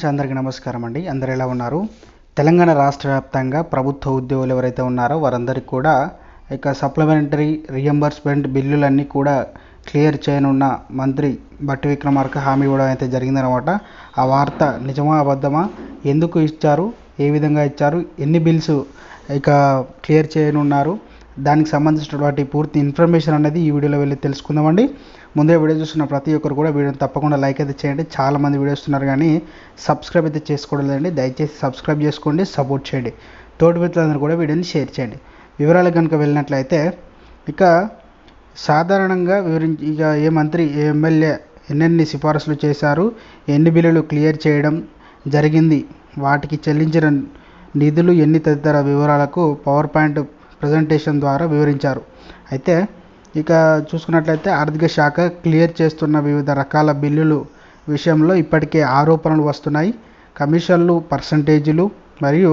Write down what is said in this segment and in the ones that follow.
Friends అందరికీ నమస్కారం అండి. అందరు ఎలా ఉన్నారు? తెలంగాణ రాష్ట్ర వ్యాప్తంగా ప్రభుత్వ ఉద్యోగులు ఎవరైతే ఉన్నారో వారందరికీ కూడా ఇక సప్లిమెంటరీ రియంబర్స్మెంట్ బిల్లులన్నీ కూడా క్లియర్ చేయనున్న మంత్రి బట్టి విక్రమార్క హామీ ఇవ్వడం అయితే జరిగిందనమాట. ఆ వార్త నిజమా అబద్ధమా, ఎందుకు ఇచ్చారు, ఏ విధంగా ఇచ్చారు, ఎన్ని బిల్స్ ఇక క్లియర్ చేయనున్నారు, దానికి సంబంధించినటువంటి పూర్తి ఇన్ఫర్మేషన్ అనేది ఈ వీడియోలో వెళ్ళి తెలుసుకుందామండి. ముందే వీడియో చూస్తున్న ప్రతి ఒక్కరు కూడా వీడియోని తప్పకుండా లైక్ అయితే చేయండి. చాలామంది వీడియో చూస్తున్నారు కానీ సబ్స్క్రైబ్ అయితే చేసుకోవడం లేదండి. దయచేసి సబ్స్క్రైబ్ చేసుకోండి, సపోర్ట్ చేయండి. తోటి మిత్రులందరూ కూడా వీడియోని షేర్ చేయండి. వివరాలు కనుక వెళ్ళినట్లయితే ఇక సాధారణంగా ఇక ఏ మంత్రి ఏ ఎమ్మెల్యే ఎన్నెన్ని సిఫారసులు చేశారు, ఎన్ని బిల్లులు క్లియర్ చేయడం జరిగింది, వాటికి చెల్లించిన నిధులు ఎన్ని తదితర వివరాలకు పవర్ పాయింట్ ప్రజెంటేషన్ ద్వారా వివరించారు. అయితే ఇక చూసుకున్నట్లయితే ఆర్థిక శాఖ క్లియర్ చేస్తున్న వివిధ రకాల బిల్లులు విషయంలో ఇప్పటికే ఆరోపణలు వస్తున్నాయి. కమిషన్లు, పర్సంటేజీలు మరియు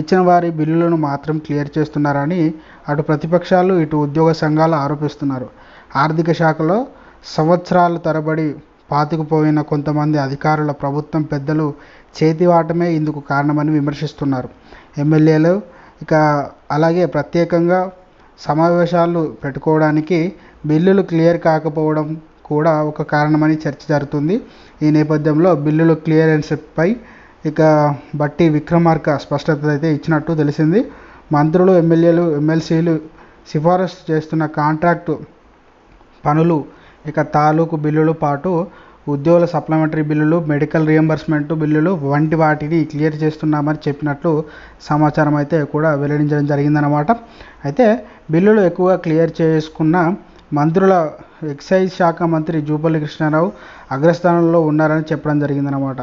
ఇచ్చిన వారి బిల్లులను మాత్రం క్లియర్ చేస్తున్నారని అటు ప్రతిపక్షాలు ఇటు ఉద్యోగ సంఘాలు ఆరోపిస్తున్నారు. ఆర్థిక శాఖలో సంవత్సరాల తరబడి పాతుకుపోయిన కొంతమంది అధికారుల ప్రభుత్వం పెద్దలు చేతివాటమే ఇందుకు కారణమని విమర్శిస్తున్నారు. ఎమ్మెల్యేలు ఇక అలాగే ప్రత్యేకంగా సమావేశాలు పెట్టుకోవడానికి బిల్లులు క్లియర్ కాకపోవడం కూడా ఒక కారణమని చర్చ జరుగుతుంది. ఈ నేపథ్యంలో బిల్లులు క్లియరెన్స్పై ఇక బట్టి విక్రమార్క స్పష్టత అయితే ఇచ్చినట్టు తెలిసింది. మంత్రులు, ఎమ్మెల్యేలు, ఎమ్మెల్సీలు సిఫారసు చేస్తున్న కాంట్రాక్టు పనులు, ఇక తాలూకు బిల్లులు పాటు ఉద్యోగుల సప్లిమెంటరీ బిల్లులు, మెడికల్ రియంబర్స్మెంట్ బిల్లులు వంటి వాటిని క్లియర్ చేస్తున్నామని చెప్పినట్లు సమాచారం అయితే కూడా వెల్లడించడం జరిగిందనమాట. అయితే బిల్లులు ఎక్కువగా క్లియర్ చేసుకున్న మంత్రుల ఎక్సైజ్ శాఖ మంత్రి జూపల్లి కృష్ణారావు అగ్రస్థానంలో ఉన్నారని చెప్పడం జరిగిందనమాట.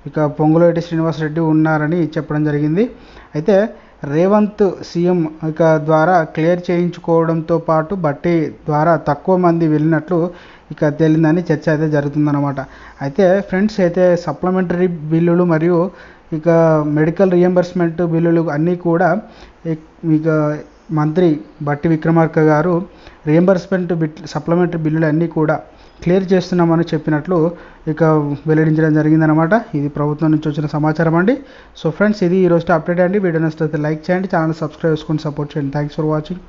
ఇక పొంగులేటి శ్రీనివాసరెడ్డి ఉన్నారని చెప్పడం జరిగింది. అయితే రేవంత్ సీఎం ఇక ద్వారా క్లియర్ చేయించుకోవడంతో పాటు బట్టి ద్వారా తక్కువ మంది వెళ్ళినట్లు ఇక తేలిందని చర్చ అయితే జరుగుతుందన్నమాట. అయితే ఫ్రెండ్స్ అయితే సప్లిమెంటరీ బిల్లులు మరియు ఇక మెడికల్ రియంబర్స్మెంట్ బిల్లులు అన్నీ కూడా ఇక మంత్రి బట్టి విక్రమార్క గారు రియంబర్స్మెంట్ సప్లిమెంటరీ బిల్లులు అన్నీ కూడా క్లియర్ చేస్తున్నామని చెప్పినట్లు ఇక వెల్లడించడం జరిగిందనమాట. ఇది ప్రభుత్వం నుంచి వచ్చిన సమాచారం అండి. సో ఫ్రెండ్స్, ఇది ఈరోజు అప్డేట్ అండి. వీడియో నచ్చితే లైక్ చేయండి, ఛానల్ సబ్స్క్రైబ్ చేసుకొని సపోర్ట్ చేయండి. Thanks for watching.